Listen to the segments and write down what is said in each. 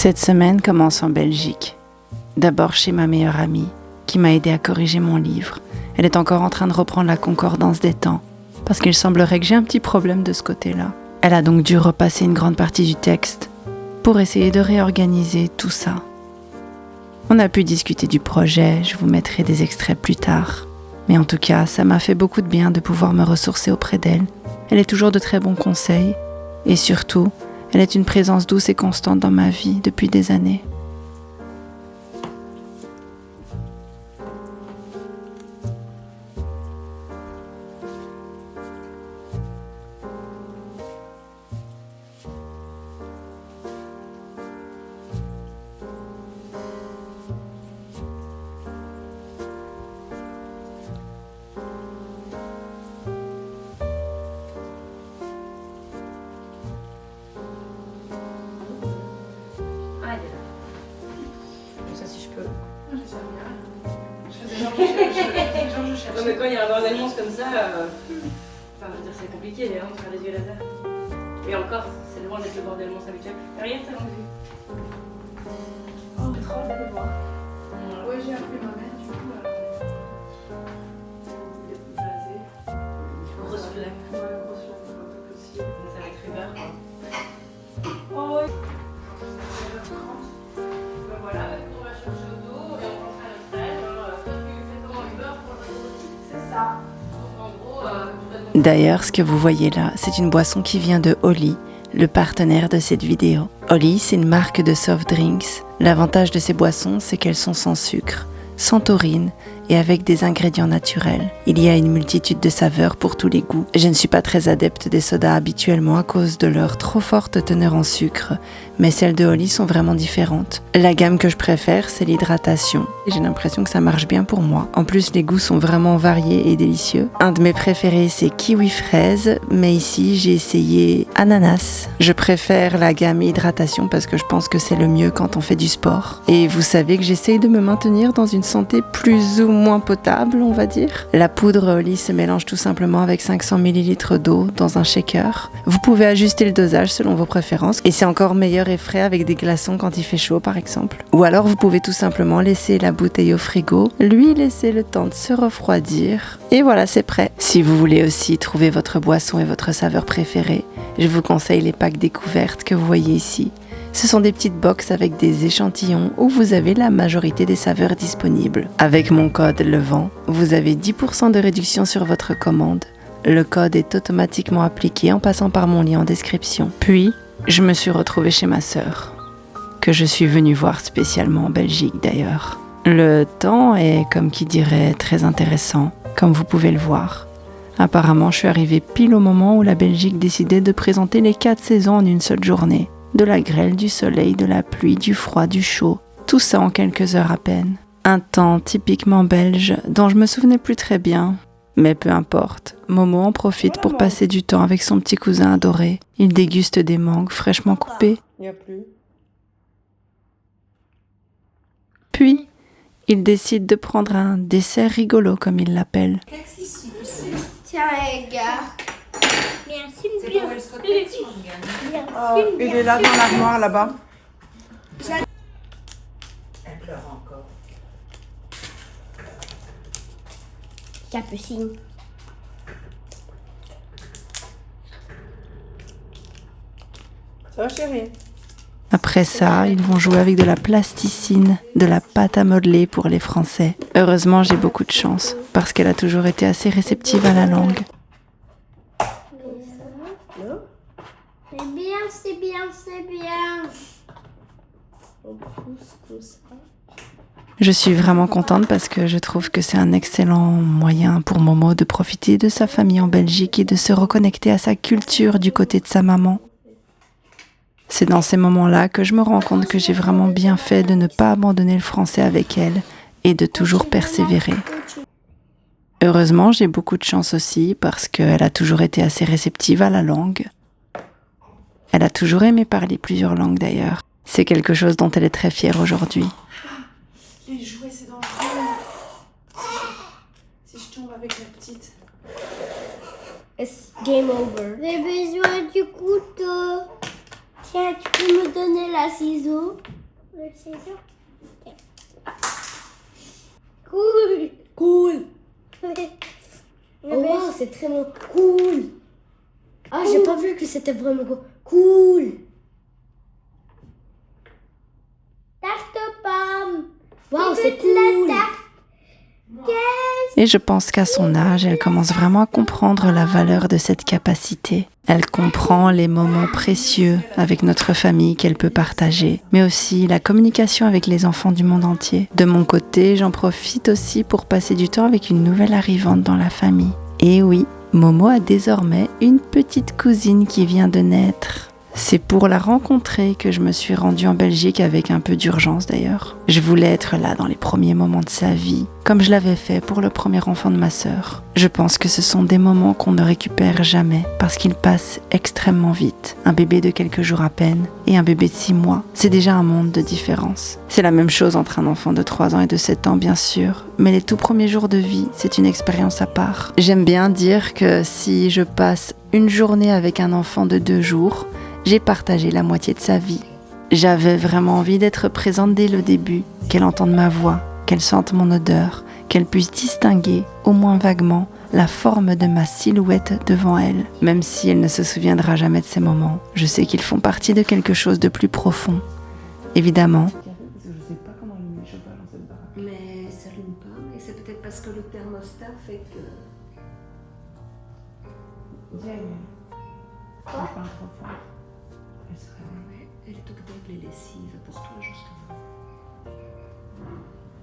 Cette semaine commence en Belgique. D'abord chez ma meilleure amie, qui m'a aidé à corriger mon livre. Elle est encore en train de reprendre la concordance des temps, parce qu'il semblerait que j'ai un petit problème de ce côté-là. Elle a donc dû repasser une grande partie du texte pour essayer de réorganiser tout ça. On a pu discuter du projet, je vous mettrai des extraits plus tard. Mais en tout cas, ça m'a fait beaucoup de bien de pouvoir me ressourcer auprès d'elle. Elle est toujours de très bons conseils, et surtout, elle est une présence douce et constante dans ma vie depuis des années. Ça si je peux. Je faisais genre je cherche. Non mais quand il y a un bordel monstre comme ça, enfin je veux dire c'est compliqué de faire des yeux laser. Et encore, c'est loin d'être le bordel monstre habituel. Mais regarde ça longue vue. Oh, j'ai trop hâte de le voir. Ouais, j'ai appelé ma mère du coup. Grosse flemme. Ouais, grosse flemme, c'est pas tout possible. Donc ça va être Uber quoi. Oh ouais. 16h30. Ben voilà, on va chercher au dos et on rentre à notre aide. Toi tu fais comment Uber pour le dos? C'est ça. Donc en gros, tu dois D'ailleurs, ce que vous voyez là, c'est une boisson qui vient de Holly, le partenaire de cette vidéo. Holly, c'est une marque de soft drinks. L'avantage de ces boissons, c'est qu'elles sont sans sucre, sans taurine et avec des ingrédients naturels. Il y a une multitude de saveurs pour tous les goûts. Je ne suis pas très adepte des sodas habituellement à cause de leur trop forte teneur en sucre, mais celles de Holly sont vraiment différentes. La gamme que je préfère, c'est l'hydratation. J'ai l'impression que ça marche bien pour moi. En plus, les goûts sont vraiment variés et délicieux. Un de mes préférés, c'est kiwi fraise, mais ici, j'ai essayé ananas. Je préfère la gamme hydratation parce que je pense que c'est le mieux quand on fait du sport. Et vous savez que j'essaye de me maintenir dans une santé plus ou moins potable, on va dire. La poudre Holly se mélange tout simplement avec 500 ml d'eau dans un shaker. Vous pouvez ajuster le dosage selon vos préférences et c'est encore meilleur et frais avec des glaçons quand il fait chaud par exemple. Ou alors vous pouvez tout simplement laisser la bouteille au frigo, lui laisser le temps de se refroidir et voilà, c'est prêt. Si vous voulez aussi trouver votre boisson et votre saveur préférée, je vous conseille les packs découvertes que vous voyez ici. Ce sont des petites box avec des échantillons où vous avez la majorité des saveurs disponibles. Avec mon code LEVENT, vous avez 10% de réduction sur votre commande. Le code est automatiquement appliqué en passant par mon lien en description. Puis, je me suis retrouvée chez ma sœur, que je suis venue voir spécialement en Belgique d'ailleurs. Le temps est, comme qui dirait, très intéressant, comme vous pouvez le voir. Apparemment, je suis arrivée pile au moment où la Belgique décidait de présenter les 4 saisons en une seule journée. De la grêle, du soleil, de la pluie, du froid, du chaud, tout ça en quelques heures à peine. Un temps typiquement belge dont je me souvenais plus très bien. Mais peu importe, Momo en profite pour passer du temps avec son petit cousin adoré. Il déguste des mangues fraîchement coupées. Il n'y a plus. Puis, il décide de prendre un dessert rigolo comme il l'appelle. Tiens, regarde. Merci, bien. Il est là dans l'armoire là-bas. Elle pleure encore. Capucine. Ça va chérie? Après ça, ils vont jouer avec de la plasticine, de la pâte à modeler pour les Français. Heureusement, j'ai beaucoup de chance, parce qu'elle a toujours été assez réceptive à la langue. C'est bien, c'est bien, c'est bien. Je suis vraiment contente parce que je trouve que c'est un excellent moyen pour Momo de profiter de sa famille en Belgique et de se reconnecter à sa culture du côté de sa maman. C'est dans ces moments-là que je me rends compte que j'ai vraiment bien fait de ne pas abandonner le français avec elle et de toujours persévérer. Heureusement, j'ai beaucoup de chance aussi parce qu'elle a toujours été assez réceptive à la langue. Elle a toujours aimé parler plusieurs langues d'ailleurs. C'est quelque chose dont elle est très fière aujourd'hui. Les jouets, c'est dangereux. Si je tombe avec la petite. It's game over. J'ai besoin du couteau. Tiens, tu peux me donner la ciseau? Le ciseau? Ok. Cool. Cool. Oh wow, c'est très bon. Cool. Ah, j'ai pas vu que c'était vraiment cool. Cool. Tarte aux pommes. Wow, Tu c'est veux de la cool. tarte? Et je pense qu'à son âge, elle commence vraiment à comprendre la valeur de cette capacité. Elle comprend les moments précieux avec notre famille qu'elle peut partager, mais aussi la communication avec les enfants du monde entier. De mon côté, j'en profite aussi pour passer du temps avec une nouvelle arrivante dans la famille. Et oui, Momo a désormais une petite cousine qui vient de naître. C'est pour la rencontrer que je me suis rendue en Belgique avec un peu d'urgence d'ailleurs. Je voulais être là dans les premiers moments de sa vie, comme je l'avais fait pour le premier enfant de ma sœur. Je pense que ce sont des moments qu'on ne récupère jamais parce qu'ils passent extrêmement vite. Un bébé de quelques jours à peine et un bébé de 6 mois, c'est déjà un monde de différence. C'est la même chose entre un enfant de 3 ans et de 7 ans bien sûr, mais les tout premiers jours de vie, c'est une expérience à part. J'aime bien dire que si je passe une journée avec un enfant de 2 jours, j'ai partagé la moitié de sa vie. J'avais vraiment envie d'être présente dès le début, qu'elle entende ma voix, qu'elle sente mon odeur, qu'elle puisse distinguer, au moins vaguement, la forme de ma silhouette devant elle. Même si elle ne se souviendra jamais de ces moments, je sais qu'ils font partie de quelque chose de plus profond. Évidemment, Mais ça s'allume pas. Et c'est peut-être parce que le thermostat fait que... Ouais, elle est occupée avec les lessives. Pour toi, justement.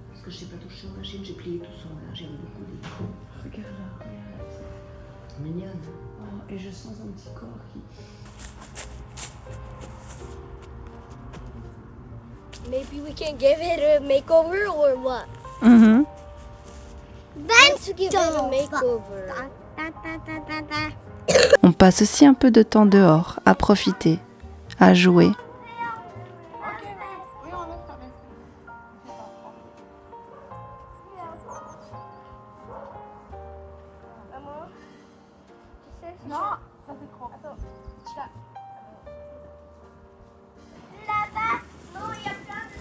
Parce que je n'ai pas touché aux machines, j'ai plié tout son linge. J'aime beaucoup les coups. regarde là, regarde. Mignonne. Oh, et je sens un petit corps qui... Maybe we can give it a makeover or what? Mhm. Let's give it a makeover. On passe aussi un peu de temps dehors, à profiter, à jouer. Non, ça c'est trop. Attends, Là-bas, non, il y a plein de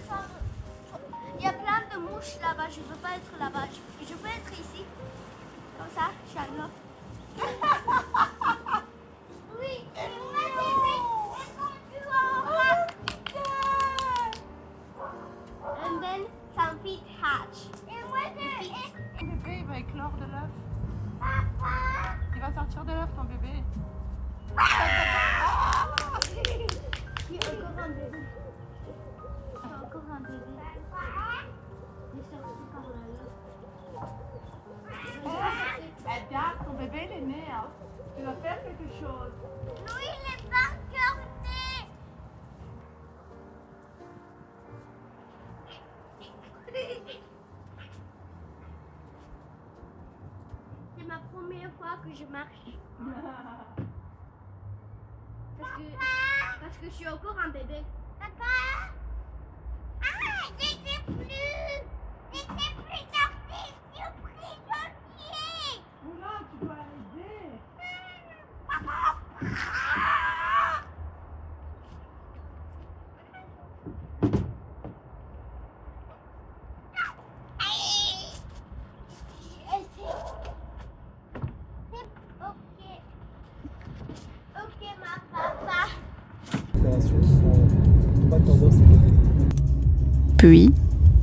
Il y a plein de mouches là-bas. Je veux pas être là-bas. Je peux être ici. Comme ça, Charlotte. Oui, c'est moi, bébé. Elles sont plus en And then some feet hatch. Et moi, ton bébé il va éclore de l'œuf. Papa. Il va sortir de l'œuf ton bébé. Il y a encore un bébé. Il y a encore un bébé. Il est sorti par là. Regarde, ton bébé il est né. Hein. Tu dois faire quelque chose. Louis, il est pas encore né. C'est ma première fois que je marche. Parce que je suis encore un bébé. Papa! Ah, j'étais plus sortie, je suis prisonnier. Oula, tu dois l'aider. Ok, ma papa. Puis,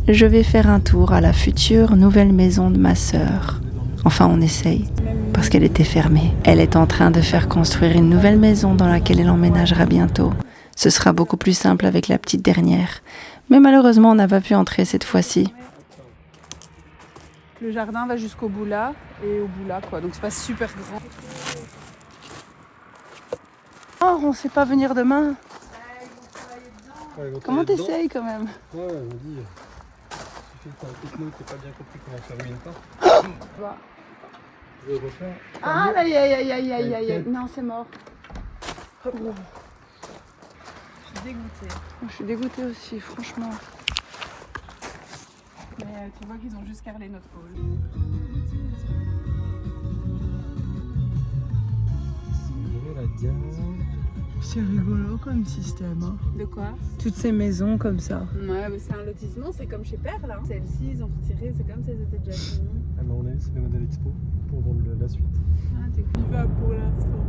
je vais faire un tour à la future nouvelle maison de ma sœur. Enfin, on essaye, parce qu'elle était fermée. Elle est en train de faire construire une nouvelle maison dans laquelle elle emménagera bientôt. Ce sera beaucoup plus simple avec la petite dernière. Mais malheureusement, on n'a pas pu entrer cette fois-ci. Le jardin va jusqu'au bout là et au bout là quoi. Donc c'est pas super grand. Oh, on sait pas venir demain. Ouais, Comment t'essayes quand même? Ouais, on dit. Il suffit que t'as un techno que t'as pas bien compris comment fermer une porte. Je vais refaire. Ah aïe aïe aïe aïe aïe aïe aïe. Non, c'est mort. Je suis dégoûtée. Je suis dégoûtée aussi, franchement. Mais tu vois qu'ils ont juste carrelé notre hall. Ouvrir la diane. C'est rigolo comme système. Hein. De quoi? Toutes ces maisons comme ça. Ouais, mais c'est un lotissement, c'est comme chez Perle. Hein. Celles-ci, ils ont retiré, c'est comme si elles étaient déjà finies. Ah, mais on a eu, c'est le modèle Expo pour vendre la suite. Ah, t'es vivable pour l'instant.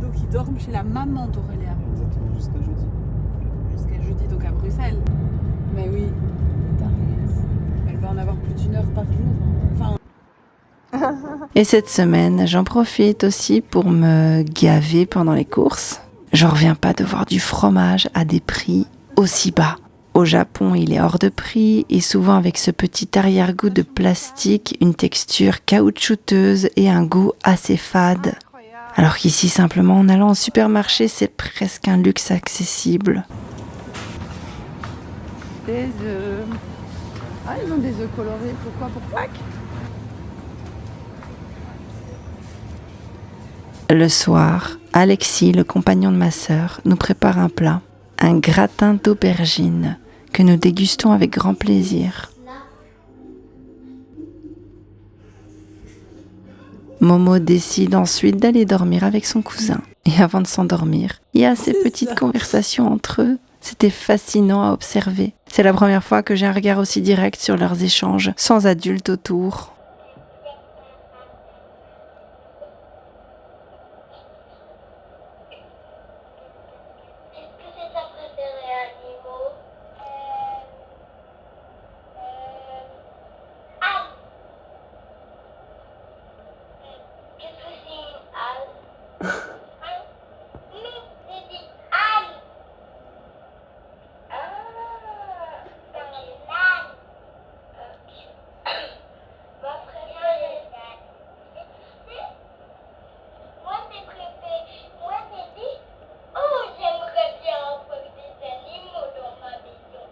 Donc ils dorment chez la maman d'Aurélia. Exactement, jusqu'à jeudi. Jusqu'à jeudi, donc à Bruxelles. Mais oui, t'as raison. Elle va en avoir plus d'1 heure par jour. Enfin, Et cette semaine, j'en profite aussi pour me gaver pendant les courses. J'en reviens pas de voir du fromage à des prix aussi bas. Au Japon, il est hors de prix et souvent avec ce petit arrière-goût de plastique, une texture caoutchouteuse et un goût assez fade. Alors qu'ici, simplement, en allant au supermarché, c'est presque un luxe accessible. Des œufs. Ah, ils ont des œufs colorés. Pourquoi? Pour Pâques? Le soir, Alexis, le compagnon de ma sœur, nous prépare un plat, un gratin d'aubergine que nous dégustons avec grand plaisir. Momo décide ensuite d'aller dormir avec son cousin. Et avant de s'endormir, il y a ces petites conversations entre eux. C'était fascinant à observer. C'est la première fois que j'ai un regard aussi direct sur leurs échanges, sans adultes autour. Est-ce que c'est ta préférée animaux? Halle. Qu'est-ce que c'est une halle? Hein? Non, j'ai dit halle. Ah, dans les ânes. Ok. Ma préférée est l'âne. Et tu sais, moi j'ai préféré, moi j'ai dit, oh j'aimerais bien avoir des animaux dans ma maison.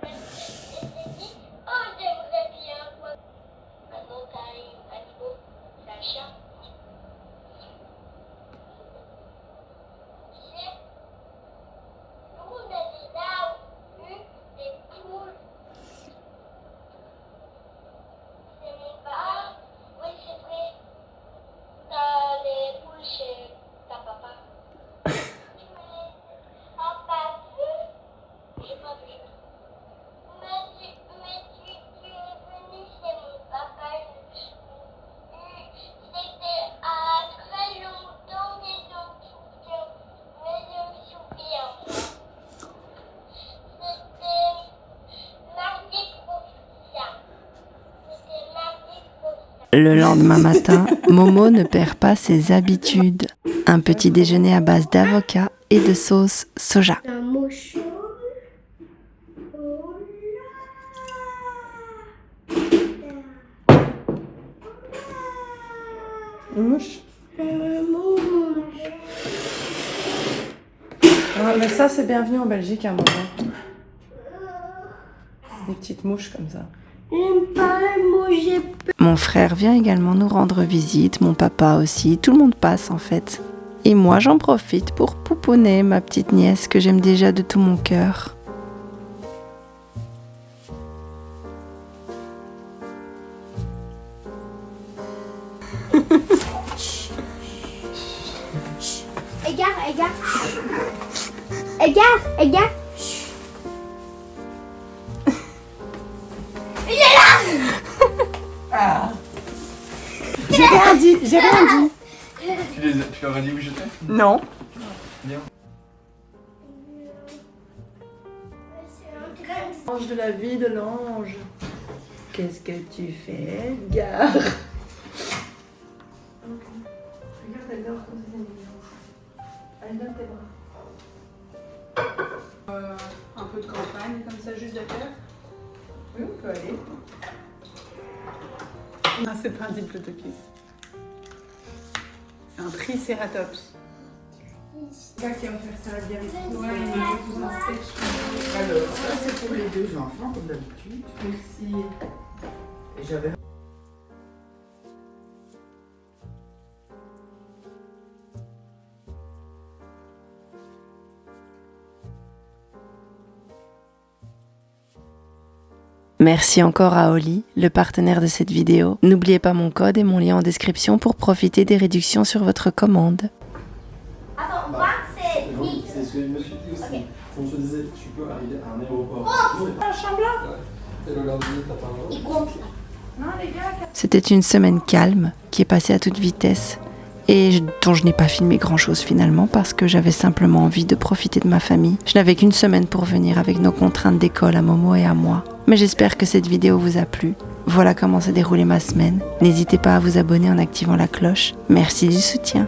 Et j'ai dit, oh j'aimerais bien avoir un autre animal, un chat. Tu sais, nous on a des arbres, des poules. C'est mon père. Oui, c'est vrai. T'as les poules chez ta papa. Tu as pas vu? J'ai pas vu. Mais tu es venu chez mon papa. C'était à très longtemps mais je me souviens. C'était mardi prochain. C'était mardi prochain. Le lendemain matin, Momo ne perd pas ses habitudes. Un petit déjeuner à base d'avocat et de sauce soja. Un mouche. Mouche. Un mouche. Ah, mais ça, c'est bienvenu en Belgique à un moment. Des petites mouches comme ça. J'aime pas les mouches, j'ai peur. Mon frère vient également nous rendre visite, mon papa aussi, tout le monde passe en fait. Et moi j'en profite pour pouponner ma petite nièce que j'aime déjà de tout mon cœur. Égare. Égare. J'ai rien dit. Tu leur as dit où j'étais? Non. L'ange de la vie de l'ange. Qu'est-ce que tu fais, Edgar? Regarde, elle dort comme c'est mignon. Elle donne tes bras. un peu de campagne, comme ça, juste derrière. Oui, on peut aller. Non, c'est pas un diplodocus. C'est un tricératops. Là, qui va faire ça à Gary. Ouais, il m'a fait tout un sketch. Alors, ça c'est pour les 2 enfants comme d'habitude. Merci. Et j'avais Merci encore à Oli, le partenaire de cette vidéo. N'oubliez pas mon code et mon lien en description pour profiter des réductions sur votre commande. Attends, voir, c'est ni. C'est ce que je me suis dit aussi. Ok. Comme je te disais, tu peux arriver à un aéroport. Un chamblanc. Et le lundi, t'as pas le droit. Il compte là. Non, les gars. C'était une semaine calme qui est passée à toute vitesse et dont je n'ai pas filmé grand-chose finalement parce que j'avais simplement envie de profiter de ma famille. Je n'avais qu'une semaine pour venir avec nos contraintes d'école à Momo et à moi. Mais j'espère que cette vidéo vous a plu. Voilà comment s'est déroulée ma semaine. N'hésitez pas à vous abonner en activant la cloche. Merci du soutien.